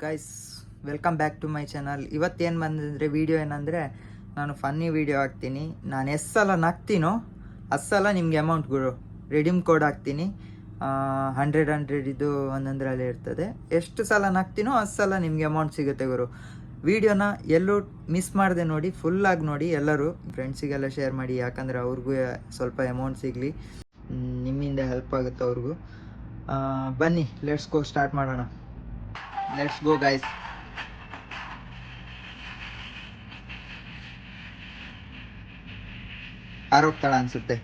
Guys, welcome back to my channel. ಇವತ್ತೇನು ಬಂದಿದ್ರೆ video ಏನಂದರೆ, ನಾನು ಫನ್ನಿ ವಿಡಿಯೋ ಹಾಕ್ತೀನಿ. ನಾನು ಎಷ್ಟು ಸಲ ನಗ್ತೀನೋ ಅಷ್ಟು ಸಲ ನಿಮಗೆ ಅಮೌಂಟ್ಗಳು ರೆಡೀಮ್ ಕೋಡ್ ಹಾಕ್ತೀನಿ. 100 ಇದು ಒಂದೊಂದರಲ್ಲಿ ಇರ್ತದೆ. ಎಷ್ಟು ಸಲ ನಗ್ತೀನೋ ಅಷ್ಟು ಸಲ ನಿಮಗೆ ಅಮೌಂಟ್ ಸಿಗುತ್ತೆ ಗುರು. ವಿಡಿಯೋನ ಎಲ್ಲೂ ಮಿಸ್ ಮಾಡದೆ ನೋಡಿ, ಫುಲ್ಲಾಗಿ ನೋಡಿ. ಎಲ್ಲರೂ ಫ್ರೆಂಡ್ಸಿಗೆಲ್ಲ ಶೇರ್ ಮಾಡಿ, ಯಾಕಂದರೆ ಅವ್ರಿಗೂ ಸ್ವಲ್ಪ ಅಮೌಂಟ್ ಸಿಗಲಿ, ನಿಮ್ಮಿಂದ ಹೆಲ್ಪ್ ಆಗುತ್ತೆ ಅವ್ರಿಗೂ. ಬನ್ನಿ, ಲೆಟ್ಸ್ ಗೋ, ಸ್ಟಾರ್ಟ್ ಮಾಡೋಣ. Let's go guys. ಆರೋಗ್ತಾಳ ಅನ್ಸುತ್ತೆ.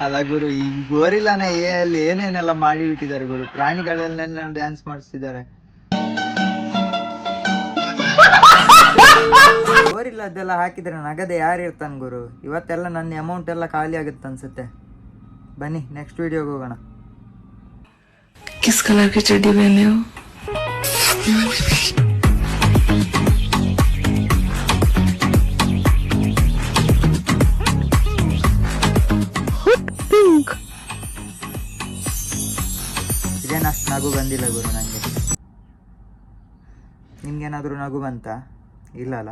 ಅಲ್ಲ ಗುರು, ಈ ಗೋರಿಲಾನ ಅಲ್ಲಿ ಏನೇನೆಲ್ಲ ಮಾಡಿಬಿಟ್ಟಿದ್ದಾರೆ ಗುರು. ಪ್ರಾಣಿಗಳೆಲ್ಲ ಡ್ಯಾನ್ಸ್ ಮಾಡಿಸ್ತಿದ್ದಾರೆ. ಗೋರಿಲ್ಲದೆಲ್ಲ ಹಾಕಿದ್ರೆ ನಗದೆ ಯಾರು ಇರ್ತಾನೆ ಗುರು. ಇವತ್ತೆಲ್ಲ ನನ್ನ ಅಮೌಂಟ್ ಎಲ್ಲ ಖಾಲಿ ಆಗುತ್ತೆ ಅನ್ಸುತ್ತೆ. ಬನ್ನಿ ನೆಕ್ಸ್ಟ್ ವಿಡಿಯೋಗೆ ಹೋಗೋಣ. किस कलर की चड्डी पहने हो? पिंक. ಇದೇನು ಅಷ್ಟು ನಗು ಬಂದಿಲ್ಲ ಗುರು ನನಗೆ. ನಿಮ್ಗೇನಾದರೂ ನಗು ಬಂತಾ? ಇಲ್ಲ ಅಲ್ಲ.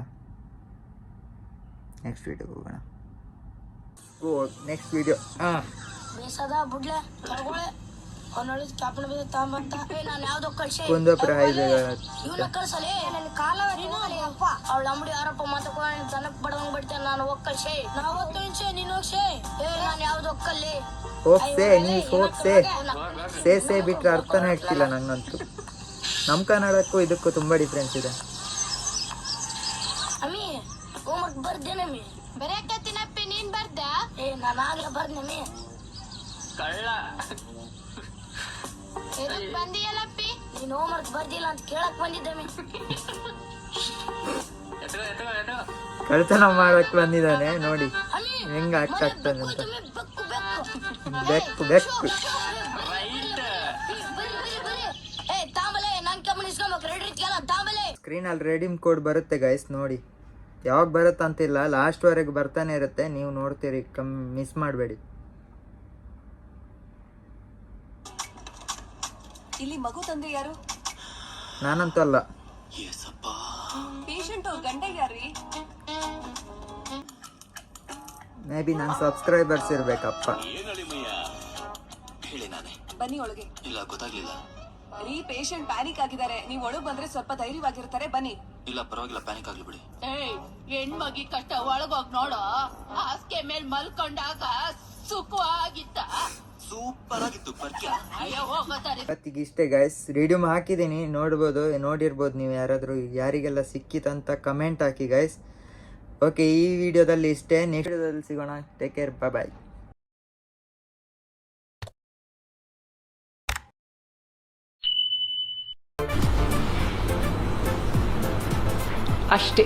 ನೆಕ್ಸ್ಟ್ ವಿಡಿಯೋಗೆ ಹೋಗೋಣ. Next video. ಕುಂದಾಪುರ ಹೈವೇ ಅವಳ ಅಂಬಡಿ ಯಾರಪ್ಪ ಮಾತಾಡ್ಕೊಂಡು ಜನಕ್ ಬಡವಂಗ್ ಬಿಡ್ತೇನೆ ನಾನು ಒಕ್ಕಲ್ಸೆ ನಾವು ನೀನು ಹೋಗ್ಸೆ ನಾನು ಯಾವ್ದು ಒಕ್ಕಲ್ಲಿ ಹೋಗ್ಸೆ, ನೀ ಹೋಗ್ಸೆ ಸೇ ಬಿಟ್ರೆ ಅರ್ಥನೇ ಆಗ್ತಿಲ್ಲ ನಂಗಂತೂ. ನಮ್ಮ ಕನ್ನಡಕ್ಕೂ ಇದಕ್ಕೂ ತುಂಬಾ ಡಿಫ್ರೆನ್ಸ್ ಇದೆ. ಅಮ್ಮಿ ಹೋಮ್ವರ್ಕ್ ಬರ್ದೇನಮ್ಮಿ ಬರೆಯಕತ್ತಿನಪ್ಪಿ. ನೀನ್ ಬರ್ದ? ನಾನು ಆಗ್ಲೇ ಬರ್ದೇನಮ್ಮಿ. ಕಳ್ಳ ಬಂದಿಯಲ್ಲಪ್ಪಿ. ನೀನ್ ಹೋಮ್ವರ್ಕ್ ಬರ್ದಿಲ್ಲ ಅಂತ ಕೇಳಕ್ ಬಂದಿದ್ದಮ್ಮಿ. ಕಳ್ತನ ಮಾಡಕ್ ಬಂದಿದ್ದಾನೆ ನೋಡಿ ಹೆಂಗ ಆಗ್ತಾಗ್ತಾನೆ ಅಂತ. ಬೆಕ್ಕು ಬೆಕ್ಕು. ಸ್ಕ್ರೀನಲ್ಲಿ ರೆಡೀಮ್ ಕೋಡ್ ಬರುತ್ತೆ ಗೈಸ್, ನೋಡಿ. ಯಾವಾಗ ಬರುತ್ತೆ ಅಂತಿಲ್ಲ, ಲಾಸ್ಟ್ವರೆಗೆ ಬರ್ತಾನೆ ಇರುತ್ತೆ. ನೀವು ನೋಡ್ತೀರಿ, ಮಿಸ್ ಮಾಡಬೇಡಿ. ಇಲ್ಲಿ ಮಗು ತಂದೆ ಯಾರು? ನಾನಂತೂ ಅಲ್ಲ. ಪೇಷಂಟ್ ಗಂಡ ಯಾರೀ? ಮೇ ಬಿ ನನ್ನ ಸಬ್ಸ್ಕ್ರೈಬರ್ಸ್ ಇರ್ಬೇಕಪ್ಪ. ಬನ್ನಿ ಒಳಗೆ. ಇಲ್ಲ, ಗೊತ್ತಾಗ್ಲಿಲ್ಲ. ರೀ, ಪೇಷಂಟ್ ಪ್ಯಾನಿಕ್ ಆಗಿದ್ದಾರೆ. ನೀವು ಒಳಗೆ ಬಂದ್ರೆ ಸ್ವಲ್ಪ ಧೈರ್ಯವಾಗಿರ್ತಾರೆ. ಬನ್ನಿ. ಇಲ್ಲ, ಪರವಾಗಿಲ್ಲ, ಪ್ಯಾನಿಕ್ ಆಗ್ಲಿ ಬಿಡಿ. ಹೆಣ್ಮಗಿ ಕಷ್ಟ ಒಳಗೋಗ್ ನೋಡೋ. ಹಾಸಿಗೆ ಮೇಲ್ ಮಲ್ಕೊಂಡಾಗ ಸುಖವಾಗಿತ್ತ. ಸೂಪರ್ ಆಗಿತ್ತು. ಇವತ್ತಿಗೆ ಇಷ್ಟೇ ಗೈಸ್. ರಿಡ್ಯೂಮ್ ಹಾಕಿದ್ದೀನಿ, ನೋಡಿರ್ಬೋದು ನೀವು. ಯಾರಿಗೆಲ್ಲ ಸಿಕ್ಕಿತಂತ ಕಮೆಂಟ್ ಹಾಕಿ ಗೈಸ್. ಓಕೆ, ಈ ವಿಡಿಯೋದಲ್ಲಿ ಇಷ್ಟೇ. ನೆಕ್ಸ್ಟ್ ವಿಡಿಯೋದಲ್ಲಿ ಸಿಗೋಣ. ಟೇಕ್ ಕೇರ್, ಬಾಯ್. ಅಷ್ಟೇ.